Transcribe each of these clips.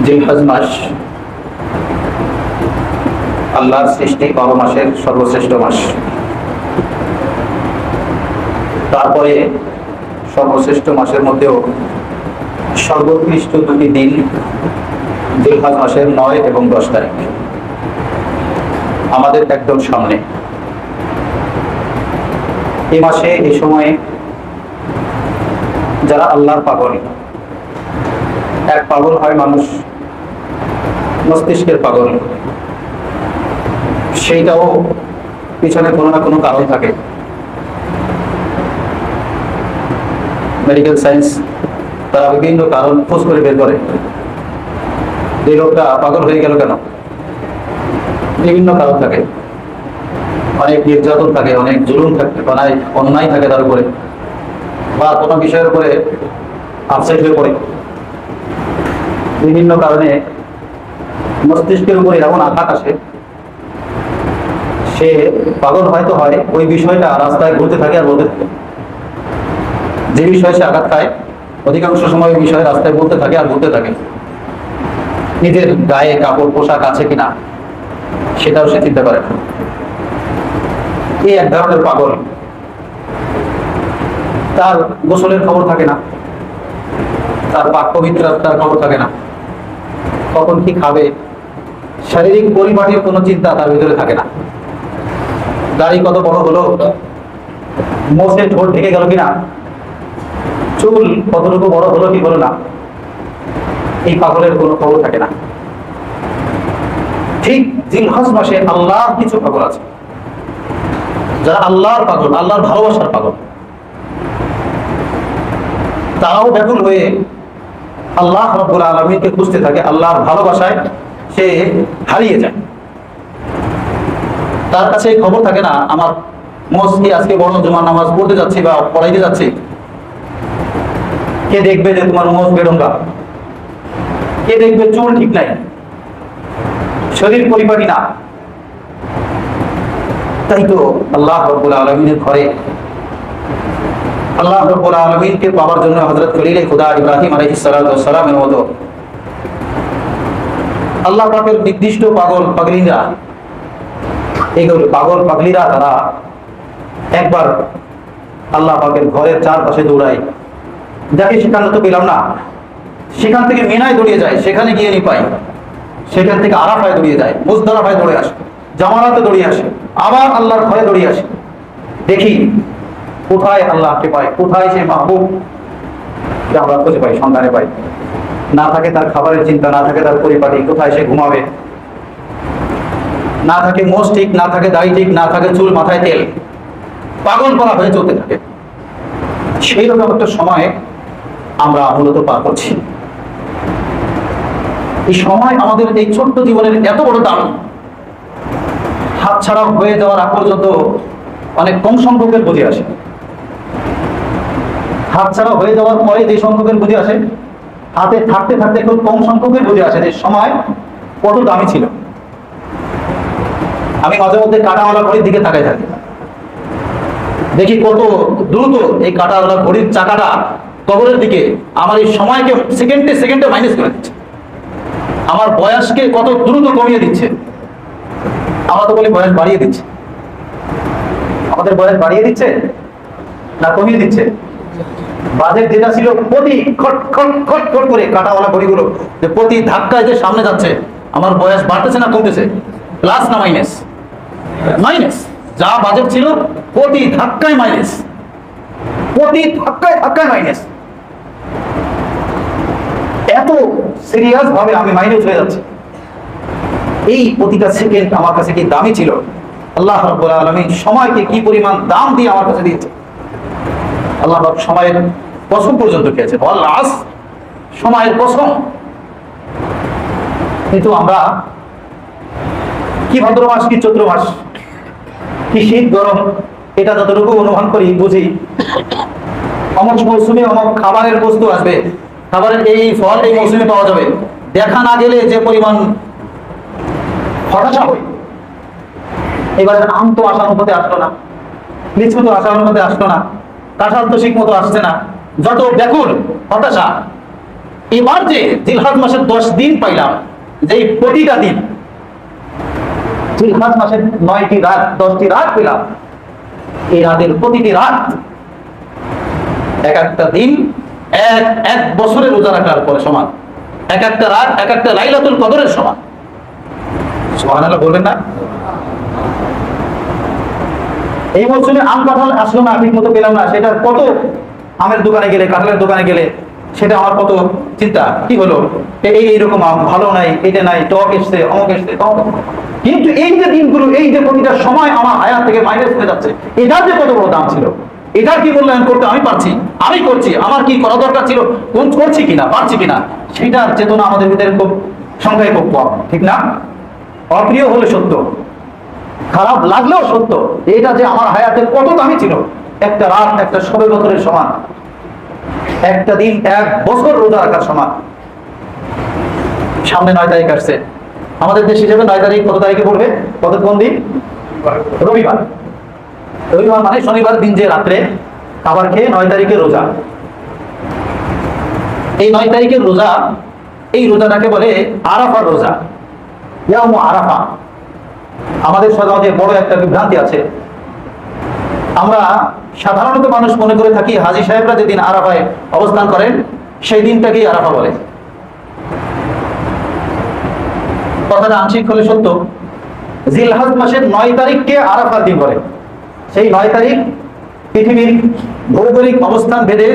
জিলহজ মাস আল্লাহর সৃষ্টি 12 মাসের সর্বশ্রেষ্ঠ মাস। তারপরে সর্বশ্রেষ্ঠ মাসের মধ্যেও সর্বোৎকৃষ্ট দুটি দিন জিলহজ মাসের 9 এবং 10 তারিখ আমাদের একদম সামনে। এই মাসে এই সময়ে যারা আল্লাহর পাগল, এক পাগল হয় মানুষ মস্তিষ্কের পাগল, সেইটাও পিছনে কোনো না কোনো কারণ থাকে। মেডিকেল সায়েন্স তারা বিভিন্ন কারণ খোঁজ করে বের করে যে লোকটা পাগল হয়ে গেল কেন। বিভিন্ন কারণ থাকে, অনেক নির্যাতন থাকে, অনেক জুলুম থাকে, অনেক অন্যায় থাকে তার উপরে, বা কোনো বিষয়ের উপরে আপসেট হয়ে পড়ে। বিভিন্ন কারণে মস্তিষ্কের উপরে এমন আঘাত আসে, সে পাগল হয়তো হয়, ওই বিষয়টা রাস্তায় ঘুরতে থাকে আর বলতে থাকে। যে বিষয়ে সে আঘাত খায় অধিকাংশ সময় ওই বিষয়ে রাস্তায় বলতে থাকে আর বলতে থাকে। নিজের গায়ে কাপড় পোশাক আছে কিনা সেটাও সে চিন্তা করে না। এই এক ধরনের পাগল। তার গোসলের খবর থাকে না, তার পাক পবিত্রতার খবর থাকে না, কখন কি খাবে, শারীরিক পরিপাটির কোনো চিন্তা তার ভিতরে থাকে না। দাড়ি কত বড় হলো, মোষে ঠোঁট ঢেকে গেল কিনা, চুল কতটুকু বড় হলো কি হলো না, এই পাগলের কোনো খবর থাকে না। ঠিক জিলহজ মাসে আল্লাহর কিছু পাগল আছে, যারা আল্লাহর পাগল, আল্লাহর ভালোবাসার পাগল। তারাও ব্যাকুল হয়ে আল্লাহ রাব্বুল আলামিনকে খুঁজতে থাকে, আল্লাহর ভালোবাসায় সে হারিয়ে যায়। তার কাছে খবর থাকে না আমার মসজিদে আজকে বড় জুমার নামাজ পড়তে যাচ্ছি বা পড়াইতে যাচ্ছি, কে দেখবে যে তোমার মোজ বেরঙ্গা, কে দেখবে চুল ঠিক নাই, শরীর পরিপাটি না। তাই তো আল্লাহ রাব্বুল আলামিনের ঘরে আল্লাহ রাব্বুল আলামিনকে পাওয়ার জন্য হযরত খলিলে খুদা ইব্রাহিম আলাইহিস সালাতু ওয়াস সালামের মতো আল্লাহ পাকের নির্দিষ্ট পাগল পাগলিরা, এইগুলো পাগল পাগলিরা, তারা একবার আল্লাহ পাকের ঘরের চারপাশে দৌড়ায়, যাকে সেখানে তো পেলাম না, সেখান থেকে মিনায় দৌড়িয়ে যায়, সেখানে গিয়ে নি পাই, সেখান থেকে আরাফায় দৌড়িয়ে যায়, মুজদালিফায় দৌড়ে আসে, জামারাতে দৌড়িয়ে আসে, আবার আল্লাহর ঘরে দৌড়িয়ে আসে। দেখি কোথায় আল্লাহকে পাই, কোথায় সে মাহবুব আমরা খুঁজে পাই, সন্ধানে পাই। না থাকে তার খাবারের চিন্তা, না থাকে তার পরিপাটি, কোথায় সে ঘুমাবে, না থাকে মোষ ঠিক, না থাকে দাড়ি ঠিক, না থাকে চুল মাথায় তেল, পাগল করা হয়ে চলতে থাকে। সেই রকম একটা সময়ে আমরা মূলত পার করছি। এই সময় আমাদের এই ছোট্ট জীবনের এত বড় দাম হাতছাড়া হয়ে যাওয়ার আগ পর্যন্ত অনেক কম সংখ্যকের বুঝে আসে। হাতছাড়া হয়ে যাওয়ার পরে যে সংখ্যকের বুঝে আসে, হাতে থাকতে থাকতে খুব কম সংখ্যকের বুঝে আসে যে সময় কত দামি ছিল। আমি মাঝে মধ্যে কাঁটাওয়ালা ঘড়ির দিকে তাকাই থাকি, দেখি কত দ্রুত এই কাঁটাওয়ালা ঘড়ির চাকাটা কবরের দিকে আমার এই সময়কে সেকেন্ডে সেকেন্ডে মাইনাস করে দিচ্ছে, আমার বয়সকে কত দ্রুত কমিয়ে দিচ্ছে। আমরা তো বলি বয়স বাড়িয়ে দিচ্ছে, আমাদের বয়স বাড়িয়ে দিচ্ছে না কমিয়ে দিচ্ছে? বাজেট যেটা ছিল প্রতি খট খট খট খট করে কাঁটাওয়ালা ঘড়িগুলো, যে প্রতি ধাক্কায় যে সামনে যাচ্ছে, আমার বয়স বাড়তেছে না কমতেছে, প্লাস না মাইনাস? মাইনাস। যা বাজেট ছিল প্রতি ধাক্কায় মাইনাস, প্রতি ধাক্কায় ধাক্কায় মাইনাস। এত সিরিয়াস ভাবে আমি মাইনাস হয়ে যাচ্ছি। এই প্রতিটা সেকেন্ড আমার কাছে কি দামি ছিল! আল্লাহ রাব্বুল আলামিন সময়কে কি পরিমাণ দাম দিয়ে আমার কাছে দিয়েছে। আল্লাহ পাক সময়ের কসম পর্যন্ত খেয়েছে, সময়ের কসম। কিন্তু আমরা কি ভাদ্র মাস, কি চৈত্র মাস, কি শীত গরম, এটা যতটুকু অনুমান করি বুঝি, অমুক মৌসুমে অমুক খাবারের বস্তু আসবে, খাবারের এই ফল এই মৌসুমে পাওয়া যাবে, দেখা না গেলে যে পরিমাণ হতাশা হয়। এবারে আম তো আশার মধ্যে আসলো না, লিচু তো আশার মধ্যে আসলো না, কাঁঠাল তো ঠিক মতো আসছে না, যত ব্যাকুল হতাশা। এবার যে জিলহজ মাসের 10 দিন পাইলাম, যে প্রতিটা দিন জিলহজ মাসের 9টি রাত 10টি রাত পেলাম, এই রাতের প্রতিটি রাত এক একটা দিন এক বছরের রোজা রাখার পরে সমান, এক একটা রাত এক একটা লাইলাতুল কদরের সমান। সুবহানাল্লাহ বলবেন না? এই মৌসুমে আম কাঁঠাল আসলো না, ঠিক মতো পেলাম না, সেটা কত আমের দোকানে গেলে কাঁঠালের দোকানে গেলে সেটা আমার কত চিন্তা, কি হলো এইরকম আম ভালো নাই, এটা নাই, টক এসছে, অমক এসছে, কিন্তু এই যে দিনগুলো, এই যে প্রতিটা সময় আমার হায়াত থেকে মাইনাস হয়ে যাচ্ছে, এটার যে কত বড় দাম ছিল, এটার কি মূল্যায়ন করতে আমি পারছি, আমি করছি, আমার কি করা দরকার ছিল, কোন করছি কিনা, পারছি কিনা, সেটার চেতনা আমাদের ভিতরে খুব সংখ্যায় খুব কম, ঠিক না? অপ্রিয় হলে সত্য, খারাপ লাগলেও সত্য, এটা যে আমার হায়াতে কত দামি ছিল, একটা রাত একটা শবে বছরের সমান, একটা দিন এক বছর রোজা রাখার সমান। সামনে 9 তারিখ আসছে, আমাদের দেশ হিসেবে 9 তারিখ কত তারিখে পড়বে, কোন দিন? রবিবার। রবিবার মানে শনিবার দিন, যে রাত্রে খাবার খেয়ে 9 তারিখে রোজা। এই 9 তারিখের রোজা, এই রোজাটাকে বলে আরাফার রোজা, ইয়াউমু আরাফা। আমাদের সমাজে বড় একটা বিভ্রান্তি আছে, আমরা সাধারণত মানুষ মনে করে থাকি হাজী সাহেবরা যেদিন আরাফায় অবস্থান করেন সেই দিনটাকেই আরাফা বলে। কথাটা আংশিক হলে সত্য। জিলহজ মাসের 9 তারিখকে আরাফার দিন বলে। সেই 9 তারিখ পৃথিবীর ভৌগোলিক অবস্থান ভেদে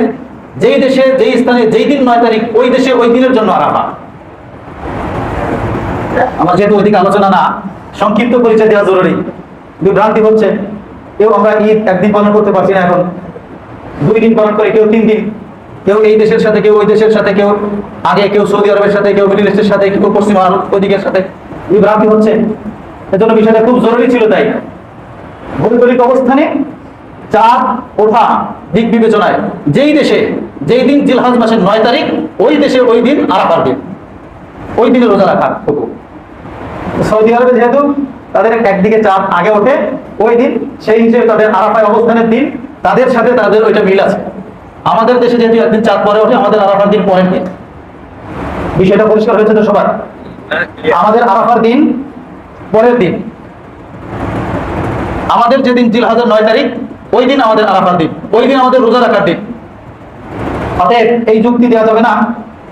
যেই দেশে যেই স্থানে যেই দিন 9 তারিখ, ওই দেশে ওই দিনের জন্য আরাফা। আমার যেহেতু ওইদিক আলোচনা না, সংক্ষিপ্ত পরিচয় দেওয়া জরুরি। বিভ্রান্তি হচ্ছে, কেউ আমরা ঈদ একদিন পালন করতে পারছি না, এখন 2 দিন পালন করে, কেউ 3 দিন, কেউ এই দেশের সাথে, কেউ ওই দেশের সাথে, কেউ আগে, কেউ সৌদি আরবের সাথে, কেউ মিডল ইস্টের সাথে, কেউ পশ্চিম ভারত ওইদিকের সাথে, বিভ্রান্তি হচ্ছে। এজন্য বিষয়টা খুব জরুরি ছিল। তাই ভৌগোলিক অবস্থানে চাঁদ ওঠা দিক বিবেচনায় যেই দেশে যেই দিন জিলহজ মাসের 9 তারিখ, ওই দেশে ওই দিন আরাফার দিন, ওই দিনে রোজা রাখা হতো। সৌদি আরবে যেহেতু তাদের একদিকে চাঁদ আগে ওঠে ওই দিন, সেই হিসেবে তাদের আরাফায় অবস্থানের দিন, তাদের সাথে তাদের ওইটা মিল আছে। আমাদের দেশে যেহেতু একদিন চাঁদ পরে ওঠে, আমাদের আরাফার দিন পরের দিন। বিষয়টা পরিষ্কার হয়েছে তো সবার? আমাদের আরাফার দিন পরের দিন, আমাদের যেদিন জিলহজের 9 তারিখ, ওই দিন আমাদের আরাফার দিন, ওই দিন আমাদের রোজা রাখার দিন। অতএব এই যুক্তি দেওয়া যাবে না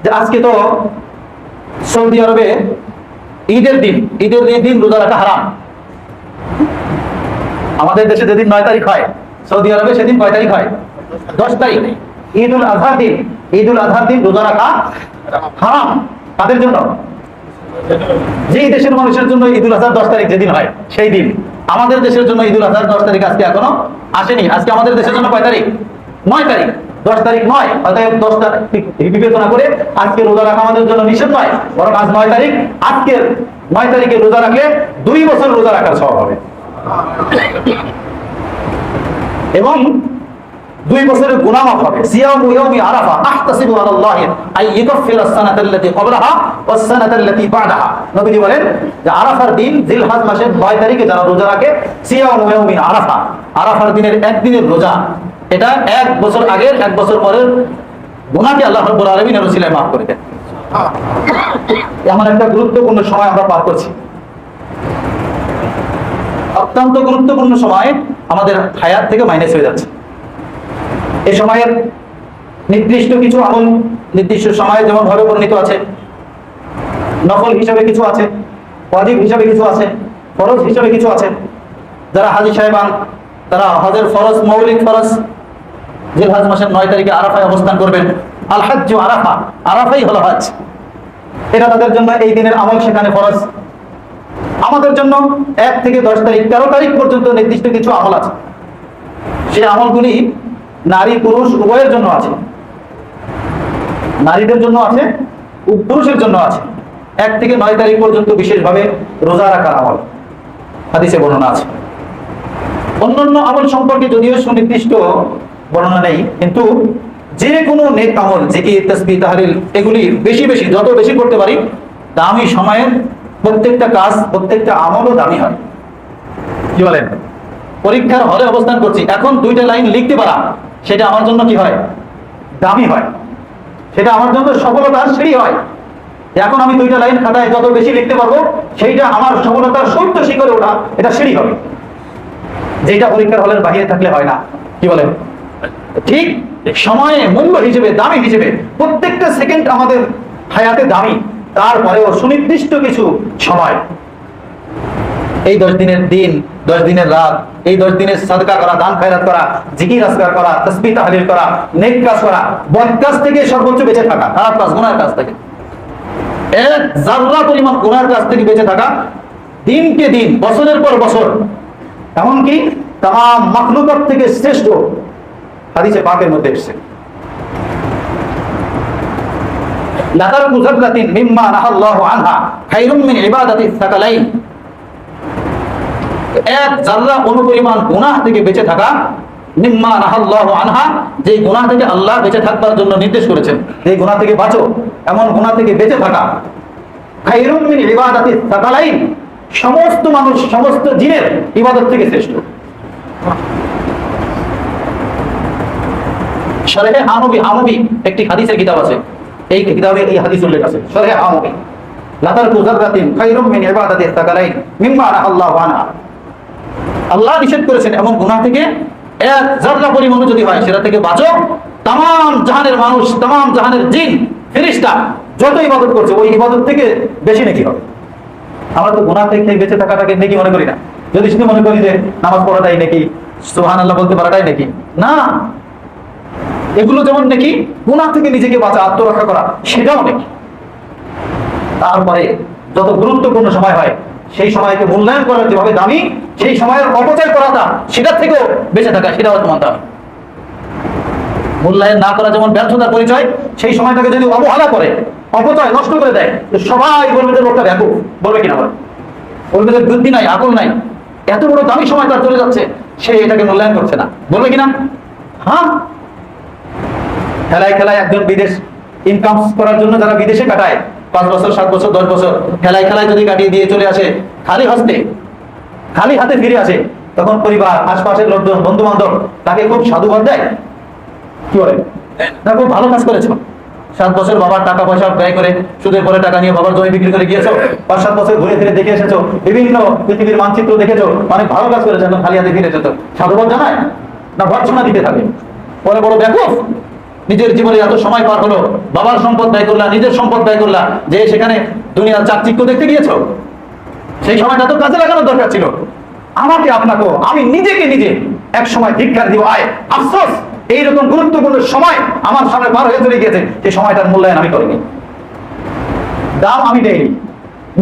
যে আজকে তো সৌদি আরবে ঈদের দিন, ঈদের দিন রোজা রাখা হারাম। আমাদের দেশে যেদিন 9 তারিখ হয়, সৌদি আরবে সেদিন কয় তারিখ হয়? 10 তারিখ। ঈদুল আজহার দিন, ঈদুল আজহার দিন রোজা রাখা হারাম তাদের জন্য। যেই দেশের মানুষের জন্য ঈদুল আজহার 10 তারিখ যেদিন হয় সেই দিন, আমাদের দেশের জন্য ঈদুল আজহার 10 তারিখ আজকে এখনো আসেনি। আজকে আমাদের দেশের জন্য কয় তারিখ? 9 তারিখ। 10 তারিখ নয়। অতএব 10 তারিখ বিবেচনা করে আজকে রোজা রাখা আমাদের জন্য নিষেধ নয়, বরং আজ 9 তারিখ, আজকের 9 তারিখে রোজা রাখলে 2 বছর রোজা রাখার সওয়াব হবে এবং 2 বছরের গুনাহ মাফ হবে। সিয়ামু ইয়াউমি আরাফা আহতাসিবু আলাল্লাহি আই ইউকাফিরা আস-সানাতাল্লাতী ক্বাবলাহা ওয়াস-সানাতাল্লাতী বা'দাহা। নবীজি বলেন যে আরাফার দিন, জিলহজ মাসের 9 তারিখে যারা রোজা রাখে, সিয়ামু ইয়াউমি আরাফা, আরাফার দিনের একদিনের রোজা, এটা 1 বছর আগের 1 বছর পরের গুনাহকে আল্লাহ রাব্বুল আলামিন এর উসিলায় মাফ করে দেন। এমন একটা গুরুত্বপূর্ণ সময় আমরা পার করছি, অত্যন্ত গুরুত্বপূর্ণ সময় আমাদের হায়াত থেকে মাইনাস হয়ে যাচ্ছে। এই সময়ের নির্দিষ্ট কিছু আমল নির্দিষ্ট সময়ে যেমন ভাবে বর্ণিত আছে, নফল হিসাবে কিছু আছে, ওয়াজিব হিসাবে কিছু আছে, ফরজ হিসাবে কিছু আছে। যারা হাজী সাহেবান, তারা হজের ফরজ, মৌলিক ফরজ জিলহজ মাসের 9 তারিখে আরাফায় অবস্থান করবেন। আল হজ্জ আরাফা, আরাফাই হলো হজ। এটা তাদের জন্য এই দিনের আমল, সেখানে ফরজ। আমাদের জন্য 1 থেকে 10 তারিখ 13 তারিখ পর্যন্ত নির্দিষ্ট কিছু আমল আছে। সেই আমলগুলি নারী পুরুষ উভয়ের জন্য আছে, নারীদের জন্য আছে, পুরুষের জন্য আছে। 1 থেকে 9 তারিখ পর্যন্ত বিশেষভাবে রোজা রাখার আমল হাদিসে বর্ণনা আছে। অন্যান্য আমল সম্পর্কে যদিও সুনির্দিষ্ট বর্ণনা নেই, কিন্তু যে কোনো নেক আমল, জিকির, তাসবিহ, তাহলিল, এগুলি বেশি বেশি যত বেশি করতে পারি, দামি সময়ের প্রত্যেকটা কাজ, প্রত্যেকটা আমলও দামি হয়। কি বলেন? পরীক্ষার হলে অবস্থান করছি, এখন 2টা লাইন লিখতে পারা, সেটা আমার জন্য কি হয়? দামি হয়। সেটা আমার জন্য সফলতার সিঁড়ি হয়। এখন আমি 2টা লাইন খাতায় যত বেশি লিখতে পারবো সেইটা আমার সফলতার সত্য শিখরে ওঠা, এটা সিঁড়ি হবে, যেটা পরীক্ষার হলের বাইরে থাকলে হয় না। কি বলেন? ঠিক সময়ে মূল্য হিসেবে, দামি হিসেবে প্রত্যেকটা সেকেন্ড আমাদের হায়াতে দামি, তারপরেও সুনির্দিষ্ট কিছু সময়, এই 10 দিনের দিন, 10 দিনের রাত, এই 10 দিনের সাদকা করা, দান খায়রাত করা, জিকির আজকার করা, তাসবিহ তাহলিল করা, নেক কাজ করা, বদ কাজ থেকে সর্বোচ্চ বেঁচে থাকা, খারাপ কাজ, গুনাহের কাজ থেকে, এক জাররা পরিমাণ গুনাহের কাজ থেকে বেঁচে থাকা, দিনকে দিন, বছরের পর বছর, এমনকি তামাম মাখলুকাত থেকে শ্রেষ্ঠ। হাদিসে পাকের মধ্যে এসেছে, লাতারকু যাররাতিন মিম্মা নাহাল্লাহু আনহা খায়রুম মিন ইবাদাতিস সাকালাইন। এক জাররা অনুপরিমাণ গুনাহ থেকে বেঁচে থাকা, মিম্মা নাহাল্লাহু আনহা, যে গুনাহ থেকে আল্লাহ বেঁচে থাকবার জন্য নির্দেশ করেছেন, এই গুনাহ থেকে বাঁচো, এমন গুনাহ থেকে বেঁচে থাকা, খায়রুম মিন ইবাদাতিস সাকালাইন, সমস্ত মানুষ, সমস্ত জিনের ইবাদত থেকে শ্রেষ্ঠ। শরহে আমবি একটি হাদিসের কিতাব আছে, এই কিতাবে এই হাদিস উল্লেখ আছে। শরহে আমবি, লাতারকু যাররাতিন খায়রুম মিন ইবাদাতিস সাকালাইন মিম্মা নাহাল্লাহু আনহা। আল্লাহ নিষেধ করেছেন এমন গুনাহ থেকে এক জাররা পরিমাণ যদি হয়, সেটা থেকে বাঁচো, তামাম জাহানের মানুষ, তামাম জাহানের জিন, ফেরেশতা যত ইবাদত করছে ওই ইবাদত থেকে বেশি নেকি হবে। আমরা তো গুনাহ থেকে বেঁচে থাকাটাকে নেকি মনে করি না। যদি শুধু মনে করি যে নামাজ পড়াটাই নেকি, সুবহানাল্লাহ বলতে পারাটাই নেকি, না, এগুলো যেমন নেকি, গুনাহ থেকে নিজেকে বাঁচা, আত্মরক্ষা করা, সেটাও নেকি। তারপরে যত গুরুত্বপূর্ণ সময় হয়, সেই সময়কে মূল্যায়ন করা যেভাবে দামি, সেই সময়ের অপচয় করাটা সেটার থেকেও বেঁচে থাকা, সেটাও তোমার দামি। মূল্যায়ন না করা যেমন ব্যর্থতার পরিচয়, সেই সময়টাকে যদি অবহেলা করে, অপচয় নষ্ট করে দেয়, তো সবাই বলবে যে লোকটা ব্যাপক, বলবে কিনা? বলবে যে বুদ্ধি নাই, আকল নাই, এত বড় দামি সময় তার চলে যাচ্ছে, সে এটাকে মূল্যায়ন করছে না, বলবে কিনা? হ্যাঁ, খেলায় খেলায় একজন বিদেশ ইনকাম করার জন্য যারা বিদেশে কাটায় 5 বছর, 7 বছর, 10 বছর, খেলায় খেলায় যদি কাটিয়ে দিয়ে চলে আসে, খালি হাতে ফিরে আসে, তখন পরিবার, আশপাশের লোকজন, বন্ধু বান্ধব তাকে খুব সাধুবাদ দেয়। কি বলে? না, খুব ভালো কাজ করেছো, 7 বছর বাবার টাকা পয়সা ব্যয় করে, সুদের পরে টাকা নিয়ে বাবার জমি বিক্রি করে গিয়েছো, 5-7 বছর ঘুরে ফিরে দেখে এসেছো, বিভিন্ন পৃথিবীর মানচিত্র দেখেছো, অনেক ভালো কাজ করেছো, এখন খালি হাতে ফিরে এসেছো, সাধুবাদ জানায় না ভর্ৎসনা দিতে থাকে? পরে বড় ব্যাপক, নিজের জীবনে এত সময় পার হলো, বাবার সম্পদ ব্যয় করলা, নিজের সম্পদ ব্যয় করলা, যে সেখানে দুনিয়ার চাকচিক্য দেখতে গিয়েছো, সেই সময়টা তো কাজে লাগানোর দরকার ছিল। আমাকে, আপনাকেও, আমি নিজেকে নিজে এক সময় ধিক্কার দিব, আয় আফসোস, এইরকম গুরুত্বপূর্ণ সময় আমার সামনে পার হয়ে চলে গিয়েছে, সেই সময়টার মূল্যায়ন আমি করিনি, দাম আমি দেইনি,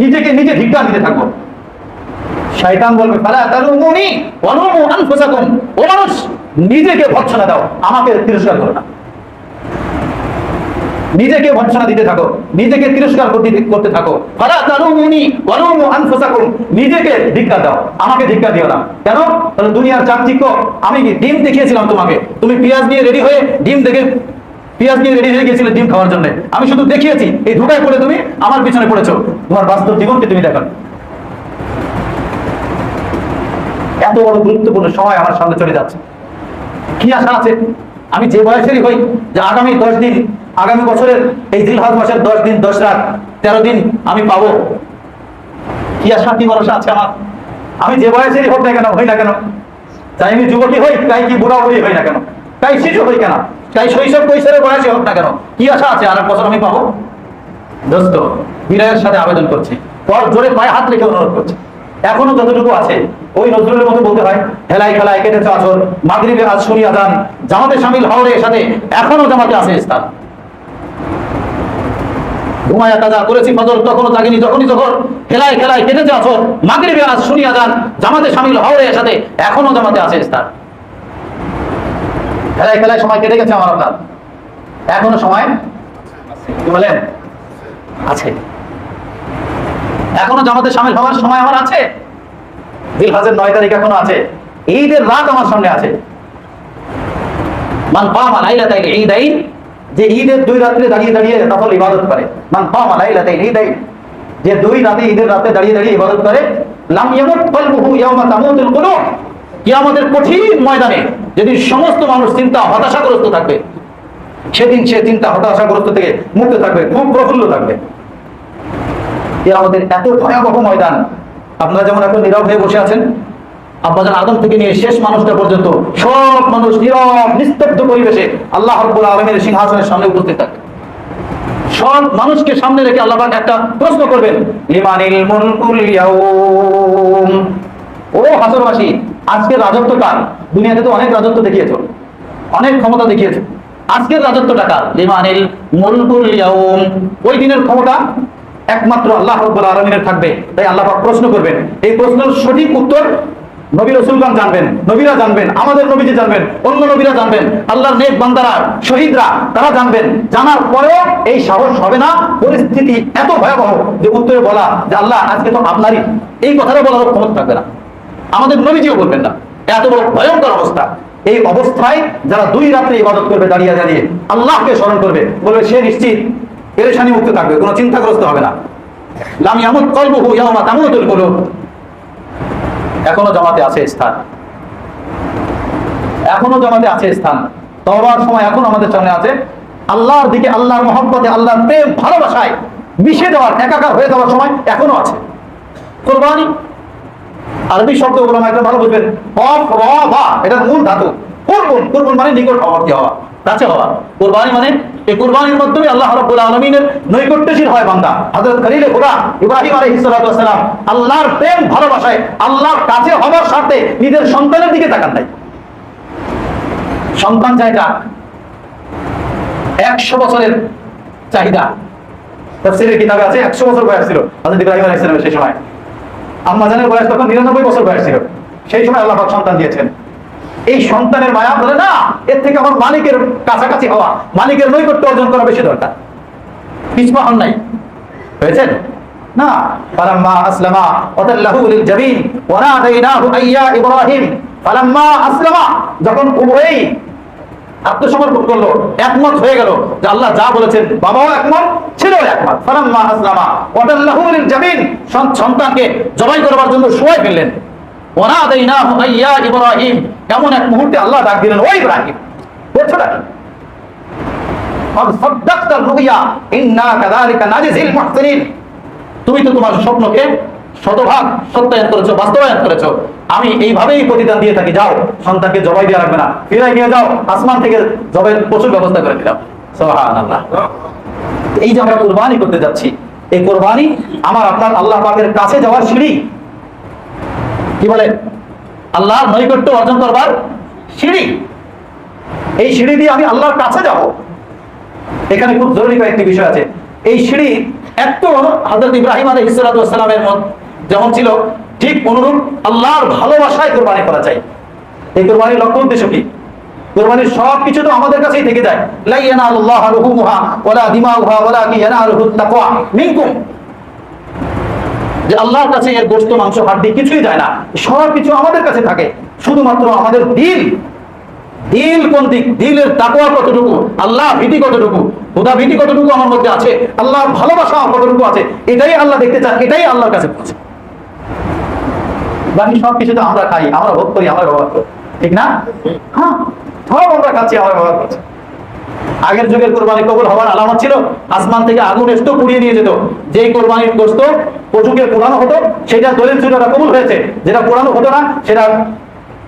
নিজেকে নিজে ধিক্কার দিতে থাকবো। শয়তান বলবে, ফালা তালুমুনি ওয়ালুমু আনফুসাকুম, ও মানুষ, নিজেকে ভর্ৎসনা দাও, আমাকে তিরস্কার করো না। নিজেকে ভর্ৎসনা দিতে থাকো, নিজেকে তিরস্কার করতে থাকো। ফালা তালুমুনি ওয়ালুমু আনফুসাকুম, নিজেকে ধিক্কার দাও, আমাকে ধিক্কার দিও না। কেন? তাহলে দুনিয়ার চাকচিক্য, আমি কি ডিম দেখিয়েছিলাম তোমাকে, তুমি পেঁয়াজ নিয়ে রেডি হয়ে গিয়েছিলে ডিম খাওয়ার জন্য, আমি শুধু দেখিয়েছি, এই ধোঁকায় পড়ে তুমি আমার পিছনে পড়েছো, তোমার বাস্তব জীবনকে তুমি দেখো। এত বড় গুরুত্বপূর্ণ সময় আমার সামনে চলে যাচ্ছে, কি আশা আছে আমি যে বয়সেরই হই, যে আগামী 10 দিন, আগামী বছরের এই জিলহজ মাসের 10 দিন, 10 রাত, 13 দিন আমি পাবো? কি আশা, কি ভরসা আছে আমার? আমি যে বয়সেরই হোক না কেন, হই না কেন, চাই আমি যুবতী হই, তাই কি বুড়া বুড়ি হই না কেন, তাই শিশু হই কেন, তাই শৈশব কৈশোরের বয়সে হোক না কেন, কি আশা আছে আর এক বছর আমি পাবো? দোস্ত, বিনয়ের সাথে আবেদন করছি, পর জোরে পায়ে হাত রেখে অনুরোধ করছি, এখনো যতটুকু আছে ওই নজরুলের মতো বলতে হয়, হেলায় খেলায় কেটেছে আছর, মাগরিবে আজ শুনি আজান, জামাতে শামিল হওয়ার সাথে এখনো জামাতে আছে স্থান। ঘুমায়া কাজা করেছি ফজর, তখনও জাগিনি যখনই যখন, খেলায় খেলায় কেটেছে আছর, মাগরিবে আজ শুনি আজান, জামাতে শামিল হওয়ার সাথে এখনো জামাতে আছে স্থান। খেলায় খেলায় সময় কেটে গেছে আমার, আপনার এখনো সময় কি বলেন আছে, এখনো জামাতে শামিল হওয়ার সময় আমার আছে। জিলহজের 9 তারিখ এখনো আছে, ঈদের রাত আমার সামনে আছে। মান কামা লাইলাতাইল ঈদাইন, যে ঈদের 2 রাতে দাঁড়িয়ে দাঁড়িয়ে নফল ইবাদত করে, মান কামা লাইলাতাইল ঈদাইন, যে 2 রাতে ঈদের রাতে দাঁড়িয়ে দাঁড়িয়ে ইবাদত করে, লাম ইয়ামুত কলবুহু ইয়াওমা তামুতুল কুলুব, কিয়ামতের কঠিন ময়দানে যেদিন সমস্ত মানুষ চিন্তা হতাশাগ্রস্ত থাকবে, সেদিন সে চিন্তা হতাশাগ্রস্ত থেকে মুক্ত থাকবে, খুব প্রফুল্ল থাকবে। আমাদের এত ভয়াবহ ময়দান। আপনারা যেমন এখন নীরব হয়ে বসে আছেন, আব্বাজান আদম থেকে নিয়ে শেষ মানুষটা পর্যন্ত সব মানুষ নীরব নিস্তব্ধ পরিবেশে আল্লাহ রাব্বুল আলামিনের সিংহাসনের সামনে উপস্থিত থাকে। সব মানুষকে সামনে রেখে আল্লাহ পাক একটা প্রশ্ন করবেন, লিমানিল মুলকুল ইয়াউম। ও হাসরবাসী, আজকের রাজত্ব কার? দুনিয়াতে তো অনেক রাজত্ব দেখিয়েছো, অনেক ক্ষমতা দেখিয়েছো, আজকের রাজত্বটা কার? লিমানিল মুলকুল ইয়াউম। ওই দিনের ক্ষমতা একমাত্র আল্লাহ রাব্বুল আলামিনের থাকবে। তাই আল্লাহ পাক প্রশ্ন করবেন। এই প্রশ্নের সঠিক উত্তর নবী রাসূলগণ জানবেন, নবীরা জানবেন, আমাদের নবীজি জানবেন, অন্য নবীরা জানবেন, আল্লাহর নেক বান্দারা, শহীদরা তারা জানবেন। জানার পরেও এই সাহস হবে না, পরিস্থিতি এত ভয়াবহ যে উত্তরে বলা যে আল্লাহ আজকে তো আপনারই, এই কথাটা বলার ক্ষমতা থাকবে না, আমাদের নবীজিও বলবেন না। এত বড় ভয়ঙ্কর অবস্থা। এই অবস্থায় যারা 2 রাত্রে ইবাদত করবে, দাঁড়িয়ে দাঁড়িয়ে আল্লাহকে স্মরণ করবে, বলবে সে নিশ্চিত পেরেশানি মুক্ত থাকবে, কোনো চিন্তাগ্রস্ত হবে না। লাম ইয়ামুত কলবুহু ইয়াওমা তামুতুল কুলুব। এখনো জামাতে আছে স্থান, এখনো জামাতে আছে স্থান। তওবার সময় এখন আমাদের সামনে আছে। আল্লাহর দিকে, আল্লাহর মহব্বতে, আল্লাহর প্রেম ভালোবাসায় মিশে যাওয়ার, একাকার হয়ে যাওয়ার সময় এখনো আছে। কুরবানি আরবি শব্দ ওলামা একদম ভালো বুঝবেন। কফ র বা, এটা মূল ধাতু। কুরবান, কুরবান মানে নিকটবর্তী হওয়া, কাছে হওয়া। কুরবানি মানে এই কুরবানির মাধ্যমে আল্লাহ রাব্বুল আলামিনের নৈকট্যশীল হয় বান্দা। হযরত খলিল খুদা ইব্রাহিম আলাইহিস সালাতু ওয়াস সালাম আল্লাহর প্রেম ভালোবাসায় আল্লাহর কাছে হওয়ার স্বার্থে নিজের সন্তানের দিকে তাকান নাই। সন্তান চাইটা 100 বছরের চাহিদা। তাফসীরের কিতাবে আছে 100 বছর বয়স ছিল হযরত ইব্রাহিম আলাইহিস সালামের। সেই সময় আম্মা জানের বয়স তখন 99 বছর বয়স ছিল। সেই সময় আল্লাহ পাক সন্তান দিয়েছেন। এই সন্তানের মায়া বলে না, এর থেকে আমার মালিকের কাছাকাছি হওয়া, মালিকের নৈকট্য অর্জন করা বেশি দরকার। পিছপা হন নাই, হয়েছেন না? ফালাম্মা আসলামা ওয়াতাল্লাহু লিল জাবিন ওয়া নাদাইনাহু আইয়া ইব্রাহিম। ফালাম্মা আসলামা, যখন উভয়ই আত্মসমর্পণ করলো, একমত হয়ে গেল যে আল্লাহ যা বলেছেন, বাবাও একমত, ছেলেও একমত। ফালাম্মা আসলামা ওয়াতাল্লাহু লিল জাবিন, সন্তানকে জবাই করবার জন্য শোয়াই ফেললেন। ওয়া নাদাইনাহু আইয়া ইব্রাহিম, এমন এক মুহূর্তে আল্লাহ ডাক দিলেন, ও ইব্রাহিম। বলছো না সাদ্দাকতা রুইয়া ইন্না কাযালিকা নাজিল মুহসিনিন। তুমি তো তোমার স্বপ্নকে শতভাগ সত্যায়ন করেছো, বাস্তবায়ন করেছো। আমি এইভাবেই প্রতিদান দিয়ে থাকি। যাও, সন্তানকে জবাই দিয়ে রাখবে না, ফিরাই নিয়ে যাও, আসমান থেকে জবাইয়ের প্রচুর ব্যবস্থা করে দিলাম। সুবহানাল্লাহ। এই যে আমরা কুরবানি করতে যাচ্ছি, এই কুরবানি আমার আপনার আল্লাহ পাকের কাছে যাওয়ার সিঁড়ি। কি বলে? আল্লাহর নৈকট্য অর্জন করবার সিঁড়ি। এই সিঁড়ি দিয়ে আমি আল্লাহর কাছে যাব। এখানে খুব জরুরি কয়েকটি বিষয় আছে। এই সিঁড়ি একটু হযরত ইব্রাহিম আলাইহিস সালাতু ওয়াস সালামের যেমন ছিল, ঠিক অনুরূপ আল্লাহর ভালোবাসায় কুরবানি করা চাই। এই কুরবানির লক্ষ্য উদ্দেশ্য কি? কুরবানির সব কিছু তো আমাদের কাছেই থেকে যায়। লা ইয়ানালুল্লাহু লুহুমুহা ওয়ালা দিমাউহা ওয়ালাকিন ইয়ানালুহুত তাকওয়া মিনকুম। যে আল্লাহর কাছে এর গোশত, মাংস, হাড্ডি কিছুই যায় না, সব কিছু আমাদের কাছে থাকে। শুধুমাত্র আমাদের দিল, দিল কোন দিক, দিলের তাকওয়া কতটুকু, আল্লাহ ভীতি কতটুকু, খোদা ভীতি কতটুকু আমার মধ্যে আছে, আল্লাহর ভালোবাসা কতটুকু আছে, এটাই আল্লাহ দেখতে চান, এটাই আল্লাহর কাছে পৌঁছে। বাকি সব কিছু তো আমরা খাই, আমরা ভোগ করি, আমরা ব্যবহার করি, ঠিক না? হ্যাঁ, সব আমরা খাচ্ছি, আমরা ব্যবহার করছি। আগের যুগের কোরবানি কবুল হওয়ার আলামত ছিল আসমান থেকে আগুন এসে পুড়িয়ে নিয়ে যেত। যেই কোরবানির গোশত পশুকে পোড়ানো হতো সেটা দলিল ছিল, এটা কবুল হয়েছে। যেটা পোড়ানো হতো না সেটা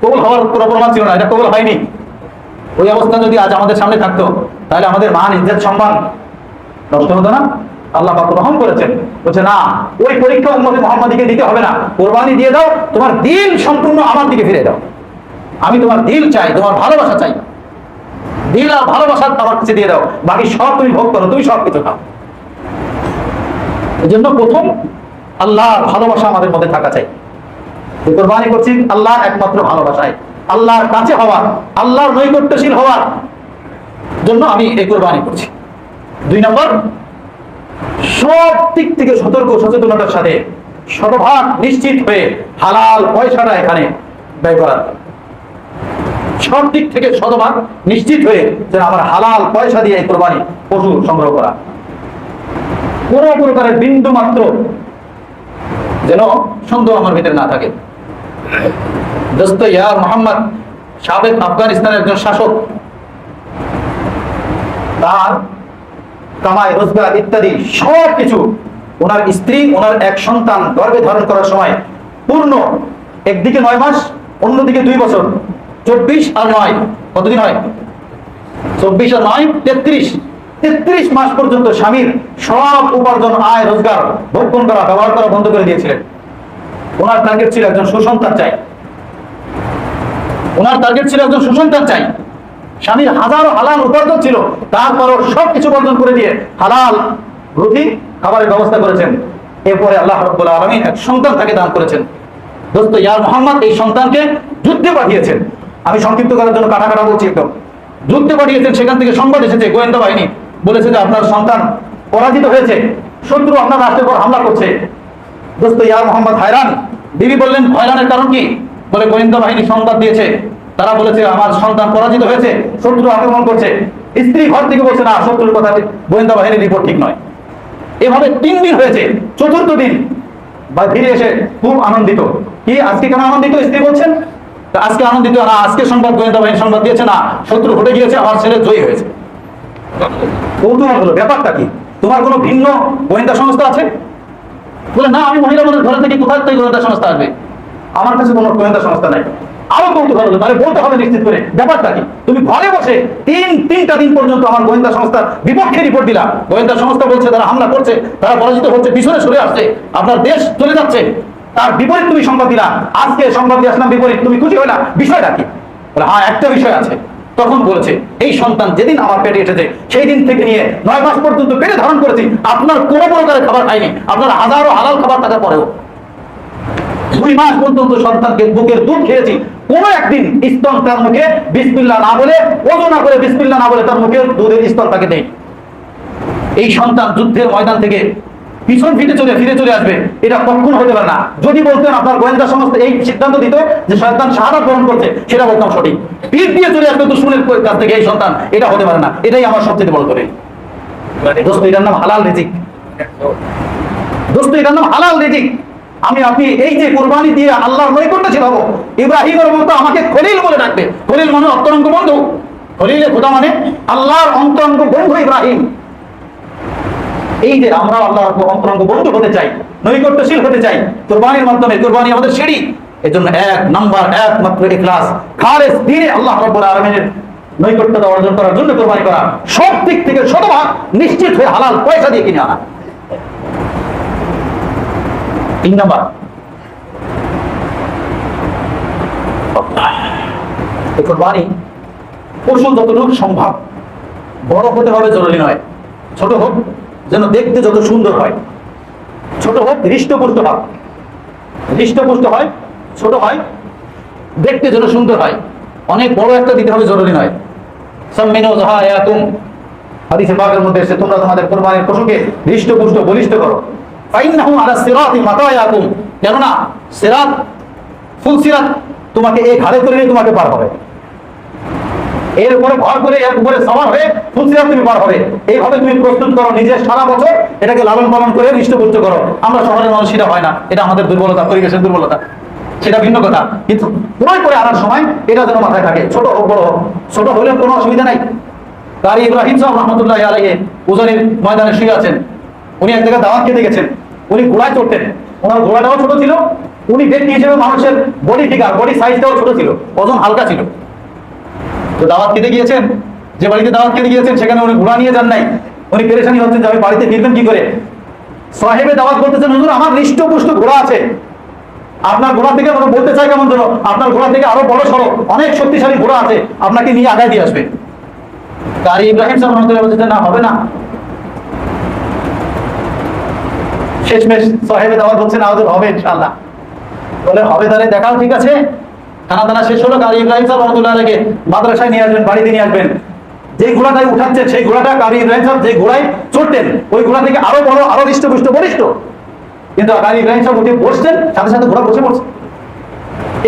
কবুল হওয়ার কোনো প্রমাণ ছিল না, এটা কবুল হয়নি। ওই অবস্থা যদি আজ আমাদের সামনে থাকতো তাহলে আমাদের মান, ইজ্জত, সম্মান নষ্ট হতো না? আল্লাহ পাক রহম করেছেন, বলছে না, ওই পরীক্ষা উম্মতে মুহাম্মাদীকে দিতে হবে না। কোরবানি দিয়ে দাও, তোমার দিল সম্পূর্ণ আমার দিকে ফিরে দাও। আমি তোমার দিল চাই, তোমার ভালোবাসা চাই। দিল আর ভালোবাসা আমার কাছে দিয়ে দাও, বাকি সব তুমি ভোগ করো, তুমি সব কিছু খাও। এই জন্য প্রথম আল্লাহর ভালোবাসা আমাদের মধ্যে থাকা চাই। কোরবানি করছি আল্লাহ একমাত্র ভালোবাসায়, আল্লাহর কাছে হওয়ার, আল্লাহর নৈকট্যশীল হওয়ার জন্য আমি এই কোরবানি করছি। 2 নম্বর, সব দিক থেকে সতর্ক সচেতনতার সাথে শতভাগ নিশ্চিত হয়ে হালাল পয়সাটা এখানে ব্যয় করা। সব দিক থেকে শতভাগ নিশ্চিত হয়ে যেন আমার হালাল পয়সা দিয়ে এই কোরবানি পশু সংগ্রহ করা। কোন প্রকারের বিন্দু মাত্র যেন সন্দেহ আমার ভিতরে না থাকে। দস্তয়ার মোহাম্মদ, সাবেক আফগানিস্তানের একজন শাসক, তার কামাই রোজগার ইত্যাদি সব কিছু ওনার স্ত্রী ওনার এক সন্তান গর্ভে ধারণ করার সময় পূর্ণ, একদিকে 9 মাস, অন্যদিকে 2 বছর, 24 আর 9 কতদিন হয়? 24 আর 9 33 মাস পর্যন্ত স্বামীর সব উপার্জন, আয় রোজগার ভক্ষণ করা, ব্যবহার করা বন্ধ করে দিয়েছিলেন। ওনার টার্গেট ছিল একজন সুসন্তান চাই, ওনার টার্গেট ছিল একজন সুসন্তান চাই। স্বামীর হাজারো হালাল উপার্জন ছিল, তারপরও সবকিছু বর্জন করে দিয়ে হালাল রুটি খাবারের ব্যবস্থা করেছেন। এরপরে আল্লাহ রাব্বুল আলামিন এক সন্তান তাকে দান করেছেন। দোস্ত ইয়া মুহাম্মদ এই সন্তানকে যুদ্ধে পাঠিয়েছেন। আমি সংক্ষিপ্ত করার জন্য কাটা বলছি একদম। যুদ্ধে পাঠিয়েছেন, সেখান থেকে সংবাদ এসেছে, গোয়েন্দা বাহিনী বলেছে যে আপনার সন্তান পরাজিত হয়েছে, শত্রু আপনার রাষ্ট্রের উপর হামলা করছে। দোস্ত ইয়া মুহাম্মদ হায়রান। বিবি বললেন হয়রানের কারণ কি? বলে গোয়েন্দা বাহিনী সংবাদ দিয়েছে, তারা বলেছে আমার সন্তান পরাজিত হয়েছে, শত্রু আক্রমণ করছে। স্ত্রী ঘর থেকে বলছে না, শত্রুর কথা গোয়েন্দা বাহিনীর রিপোর্ট ঠিক নয়। এভাবে 3 দিন হয়েছে। চতুর্থ দিন ফিরে এসে খুব আনন্দিত। কি আজকে কেন আনন্দিত? স্ত্রী বলছেন আজকে আনন্দিত না, আজকে সংবাদ গোয়েন্দা বাহিনী সংবাদ দিয়েছে না, শত্রু হটে গিয়েছে, আমার ছেলে জয়ী হয়েছে। কৌতূহল হলো, ব্যাপারটা কি? তোমার কোনো ভিন্ন গোয়েন্দা সংস্থা আছে? বলে না, আমি মহিলা মানুষ, ঘরে থেকে কোথায় থেকে গোয়েন্দা সংস্থা আসবে? আমার কাছে কোনো গোয়েন্দা সংস্থা নাই। আরো কৌতূহল হলো, তাহলে বলতে হবে নিশ্চিত করে ব্যাপারটা কি। তুমি ঘরে বসে তিনটা দিন পর্যন্ত আমার গোয়েন্দা সংস্থার বিপক্ষে রিপোর্ট দিলা। গোয়েন্দা সংস্থা বলছে তারা হামলা করছে, তারা পরাজিত হচ্ছে, পিছনে সরে আসছে, আপনার দেশ চলে যাচ্ছে, তার বিপরীত তুমি সংবাদ দিলা। আজকে সংবাদ দিয়ে আসলাম বিপরীত, তুমি খুশি হইলা, বিষয়টা কি? বলে হ্যাঁ একটা বিষয় আছে। তখন বলেছে এই সন্তান যেদিন আমার পেটে এসেছে সেই দিন থেকে নিয়ে 9 মাস পর্যন্ত পেটে ধারণ করেছি, আপনার কোনো প্রকারের খাবার খাইনি, আপনার হাজারো হালাল খাবার থাকার পরেও 2 মাস পর্যন্ত সন্তানকে বুকের দুধ খেয়েছি, কোনো একদিন স্তন তার মুখে বিসমিল্লাহ না বলে, ওযু না করে বিসমিল্লাহ না বলে তার মুখে দুধের স্তন তাকে দেয়। এই সন্তান যুদ্ধের ময়দান থেকে পিছন ফিরে চলে আসবে, এটা কখনো হতে পারে না। যদি বলতেন আপনার গোয়েন্দা সংস্থা এই সিদ্ধান্ত দিত যে সন্তান শাহাদাত বরণ করছে, সেটা বলতাম সঠিক। পিঠ দিয়ে চলে আসবে দুশমনের কাছ থেকে এই সন্তান, এটা হতে পারে না। এটাই আমার সবচেয়ে বড় দলিল। দোস্ত এটার নাম হালাল রিজিক। দোস্ত এটার নাম হালাল রিজিক। আমি আপনি এই যে কোরবানি দিয়ে আল্লাহর নৈকট্য হবো, ইব্রাহিমের মতো আমাকে খলিল বলে ডাকবে। খলিল মানে অন্তরঙ্গ বন্ধু। খলিলে খোদা মানে আল্লাহর অন্তরঙ্গ বন্ধু ইব্রাহিম। এই যে আমরা আল্লাহর অন্তরঙ্গ বন্ধু হতে চাই, নৈকট্যশীল হতে চাই কোরবানির মাধ্যমে। কোরবানি আমাদের সিঁড়ি। এজন্য 1 নম্বর একমাত্র ইখলাস, খালেস দিনে আল্লাহ রাব্বুল আলামিনের নৈকট্যতা অর্জন করার জন্য কোরবানি করা। সব দিক থেকে শতভাগ নিশ্চিত হয়ে হালাল পয়সা দিয়ে কিনে আনা। 3 নম্বর, কোরবানি পশু যতটুকু সম্ভব বড় হতে হবে জরুরি নয়, ছোট হোক, যেন দেখতে যত সুন্দর হয়। ছোট হোক, হৃষ্টপুষ্ট হোক, হৃষ্টপুষ্ট হয়, ছোট হয়, দেখতে যত সুন্দর হয়। অনেক বড় একটা দিতে হবে জরুরি নয়। সাম্মিনু যাহায়াতুম, হাদিসে পাকের মধ্যে এসেছে তোমরা তোমাদের কোরবানির পশুকে হৃষ্টপুষ্ট বলিষ্ঠ করো। ফাইন্নাহু আলা সিরাতি মাতায়াকুম, কেননা সিরাত, ফুল সিরাত তোমাকে এই ঘাড়ে করে নিয়ে তোমাকে পার হবে। এর উপরে ভর করে এর উপরে সওয়ার হয়ে ফুল সিরাত তুমি পার হবে। এইভাবে তুমি প্রস্তুত করো নিজের সারা বছর, এটাকে লালন পালন করে হৃষ্টপুষ্ট করো। আমরা শহরের মানুষ, সেটা হয় না, এটা আমাদের দুর্বলতা, পরিবেশের দুর্বলতা, সেটা ভিন্ন কথা। কিন্তু ক্রয় করে আনার সময় এটা যেন মাথায় থাকে, ছোট হোক বড় হোক, ছোট হলে কোনো অসুবিধা নাই। কারি ইব্রাহিম সাহেব রহমতুল্লাহ আলাইহি উজানির ময়দানে শুয়ে আছেন। উনি এক জায়গায় দাওয়াত খেতে গেছেন, উনি ঘোড়ায় চড়তেন, ওনার ঘোড়াটাও ছোট ছিল। উনি ব্যক্তি হিসেবে মানুষের বডি ফিগার, বডি সাইজটাও ছোট ছিল, ওজন হালকা ছিল। তো দাওয়াত খেতে গিয়েছেন, যে বাড়িতে দাওয়াত খেতে গিয়েছেন সেখানে উনি ঘোড়া নিয়ে যান নাই। উনি পেরেশানি হচ্ছেন যে আমি বাড়িতে ফিরবেন কি করে। সাহেবে দাওয়াত বলতেছেন হুজুর আমার হৃষ্টপুষ্ট ঘোড়া আছে, আপনার ঘোড়া থেকে আমরা বলতে চাই কেমন যেন আপনার ঘোড়া থেকে আরো বড় সড়ো অনেক শক্তিশালী ঘোড়া আছে, আপনাকে নিয়ে আগায় দিয়ে আসবে। কারি ইব্রাহিম সাহেব রহমতুল্লাহ বলছেন না, হবে না। শেষমেশ সাহেবে দাওয়াত বলছেন না হুজুর হবে ইনশাআল্লাহ। বলে হবে, তাহলে দেখাও, ঠিক আছে। খানা দানা শেষ হলো, কারি ইব্রাহিম সাহেব রহমতুল্লাহ আলাইহি মাদ্রাসায় নিয়ে আসবেন, বাড়িতে নিয়ে আসবেন। যে ঘোড়াটাই উঠাচ্ছেন সেই ঘোড়াটা কারি ইব্রাহিম সাহেব যে ঘোড়ায় চড়তেন ওই ঘোড়া থেকে আরো বড়, আরো হৃষ্টপুষ্ট বলিষ্ঠ। কিন্তু কারি ইব্রাহিম সাহেব উঠে বসছেন, সাথে সাথে ঘোড়া বসে পড়ছে।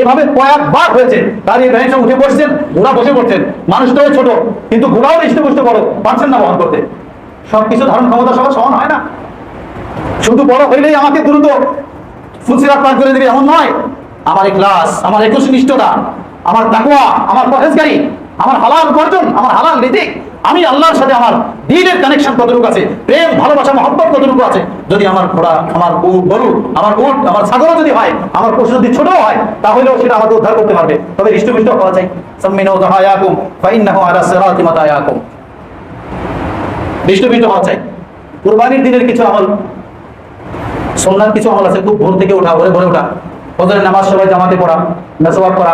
এভাবে কয়েকবার হয়েছে, কারি ইব্রাহিম সাহেব উঠে বসছেন, ঘোড়া বসে পড়ছেন। মানুষটাও ছোট কিন্তু ঘোড়াও হৃষ্টপুষ্ট বড়, পারছেন না বহন করতে। সবকিছু ধারণ ক্ষমতা সবার সমান হয় না। শুধু বড় হইলেই আমাকে দ্রুত ফুলসিরাত পার করে দিবে এমন নয়। আমার ইখলাস, আমার একনিষ্ঠতা, আমার তাকওয়া, আমার পরহেজগারি, আমার হালাল উপার্জন, আমার হালাল রিজিক, আমি আল্লাহর সাথে আমার দ্বীনের কানেকশন কতটুকু আছে, প্রেম ভালোবাসা মহব্বত কতটুকু আছে। যদি আমার ঘোড়া, আমার গরু, আমার উট, আমার ছাগলও যদি হয়, আমার পশু যদি ছোট হয়, তাহলেও সেটা আমাকে উদ্ধার করতে পারবে। তবে হৃষ্টপুষ্ট হওয়া চাই। সাম্মিনু যাহায়াকুম ফাইন্নাহু আলা সিরাতি মাতায়াকুম। হৃষ্টপুষ্ট হওয়া চাই। কুরবানির দিনের কিছু আমল, সুন্নাত কিছু আমল আছে। খুব ভোর থেকে ওঠা, ভোরে ভোরে ওঠা, ফজরের নামাজ সবাই জামাতে পড়া, মেসওয়াক করা,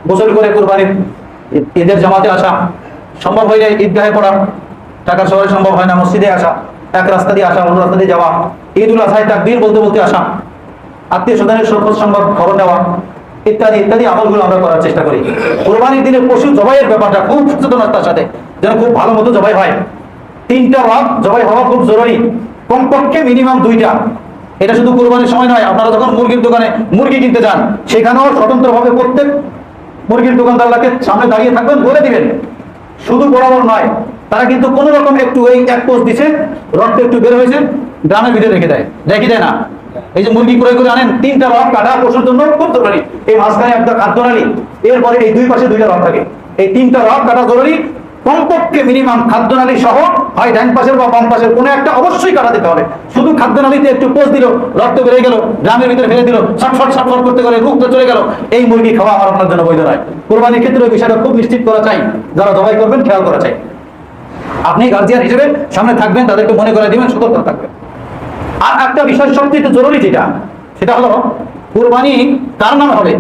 গোসল করে কুরবানির ঈদের জামাতে আসা, সম্ভব হইলে ঈদগাহে পড়া, ঢাকা শহরে সম্ভব হয় না মসজিদে আসা, এক রাস্তা দিয়ে আসা, অন্য রাস্তা দিয়ে যাওয়া, ঈদুল আজহায় তাকবীর বলতে বলতে আসা, আত্মীয় স্বজনের খোঁজ সংবাদ খবর নেওয়া, ইত্যাদি ইত্যাদি আমলগুলো আমরা করার চেষ্টা করি। কুরবানির দিনে পশু জবাইয়ের ব্যাপারটা খুব সচেতনতার সাথে যেন খুব ভালো মতো জবাই হয়। 3টা রব জবাই হওয়া খুব জরুরি, কমপক্ষে মিনিমাম 2টা। এটা শুধু কুরবানির সময় নয়, আপনারা যখন মুরগির দোকানে মুরগি কিনতে যান, সেখানেও স্বতন্ত্রভাবে প্রত্যেক মুরগির দোকানদারকে সামনে দাঁড়িয়ে থাকবেন, বলে দিবেন। শুধু বরাবর নয়, তারা কিন্তু কোন রকম একটু এই এক পোস্ট দিছে, রক্ত একটু বের হয়েছে, গ্রামের ভিতরে রেখে দেয়, রেখে দেয় না। এই যে মুরগি ক্রয় করে আনেন, 3টা রক কাটা পশুর জন্য খুব জরুরি। এই মাঝখানে একটা খাদ্যনালী, এরপরে এই 2 পাশে 2টা রক থাকে। এই 3টা রক কাটা জরুরি, কমপক্ষে মিনিমাম খাদ্যনালী সহ, হয় ডান পাশের বা বাম পাশের কোনো একটা অবশ্যই কাটা দিতে হবে। শুধু খাদ্যনালীতে একটু পোষ দিল, রক্ত বেড়ে গেল, গ্রামের ভিতরে ফেলে দিল, ছটফট ছটফট করতে করে রুক্ত চলে গেল, এই মুরগি খাওয়া আমার আপনার জন্য বৈধ নয়। কুরবানির ক্ষেত্রে ওই বিষয়টা খুব নিশ্চিত করা চাই, যারা জবাই করবেন খেয়াল করা চাই। আপনি গার্জিয়ান হিসেবে সামনে থাকবেন, তাদেরকে মনে করে দিবেন, সতর্ক থাকবেন। আর একটা বিষয় সবচেয়ে জরুরি যেটা, সেটা হলো কুরবানি কার নামে হবে।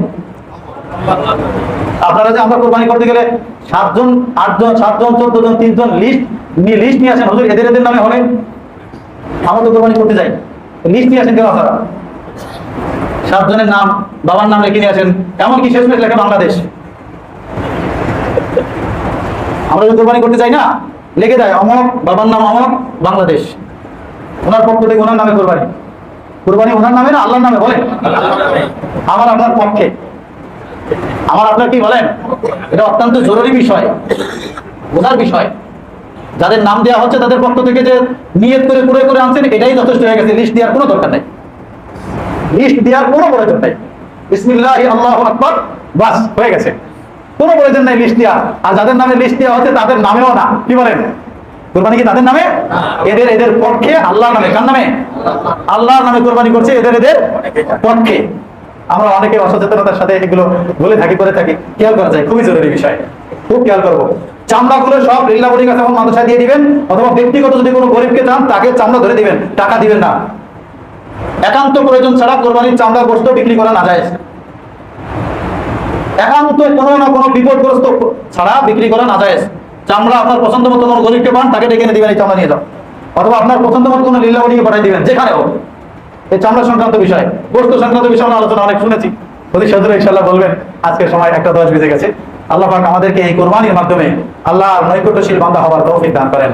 আপনারা যে আমরা কোরবানি করতে গেলে 7 জন 8 জন 7 জন 14 জন 3 জন লিস্ট নিয়ে আসেন, হুজুর এদের এদের নামে হবে। আমরা তো কোরবানি করতে যাই, লিস্ট নিয়ে আসেন কেন? আপনারা 7 জনের নাম, বাবার নাম লিখে নিয়ে আসেন, এমনকি শেষমেশ লেখা বাংলাদেশ। আমরা যে কোরবানি করতে যাই না, লিখে দেয় অমক, বাবার নাম অমক, বাংলাদেশ। ওনার পক্ষ থেকে ওনার নামে কোরবানি। কোরবানি ওনার নামে না আল্লাহর নামে? বলেন। আমার আপনার পক্ষে, আমার আপনার কি বলেন? এটা অত্যন্ত জরুরি বিষয়, বোঝার বিষয়। যাদের নাম দেওয়া হচ্ছে তাদের পক্ষ থেকে যে নিয়ত করে পুরো করে আনছেন, এটাই যথেষ্ট হয়ে গেছে। লিস্ট দেওয়ার কোনো দরকার নেই, লিস্ট দেওয়ার কোনো প্রয়োজন নেই। বিসমিল্লাহি আল্লাহু আকবার, বাস হয়ে গেছে, কোনো প্রয়োজন নেই লিস্ট দেওয়া। আর যাদের নামে লিস্ট দেওয়া হচ্ছে তাদের নামেও না, কি বলেন? কোরবানি কি তাদের নামে? এদের পক্ষে, আল্লাহর নামে। কার নামে? আল্লাহর নামে কোরবানি করছে, এদের পক্ষে। আমরা অনেকে অসচেতনতার সাথে এগুলো বলে থাকি, করে থাকি, খেয়াল করা যায়, খুবই জরুরি বিষয়, খুব খেয়াল করবো। চামড়াগুলো সব রিল্লা বডির কাছে মাদ্রাসায় দিয়ে দিবেন, অথবা ব্যক্তিগত যদি কোনো গরিবকে চান তাকে চামড়া ধরে দিবেন, টাকা দিবেন না। একান্ত প্রয়োজন ছাড়া কোরবানির চামড়া গোশত বিক্রি করা না যায়। একান্ত কোনো না কোনো বিপদগ্রস্ত ছাড়া বিক্রি করা না যায়। চামড়া আপনার পছন্দ মতো কোনো গরিবকে পান, তাকে ডেকে এনে দিবেন, এই চামড়া নিয়ে যাও। অথবা আপনার পছন্দ মতো কোনো রিল্লা বডিকে পাঠিয়ে দিবেন, যেখানে হোক। এই চামড়া সংক্রান্ত বিষয়, গোশত সংক্রান্ত বিষয় আমরা আলোচনা অনেক শুনেছি। যদি সদরে ইনশাআল্লাহ বলবেন। আজকের সময় 1:10 বেজে গেছে। আল্লাহ পাক আমাদেরকে এই কোরবানির মাধ্যমে আল্লাহর নৈকট্যশীল বান্দা হওয়ার তৌফিক দান করেন।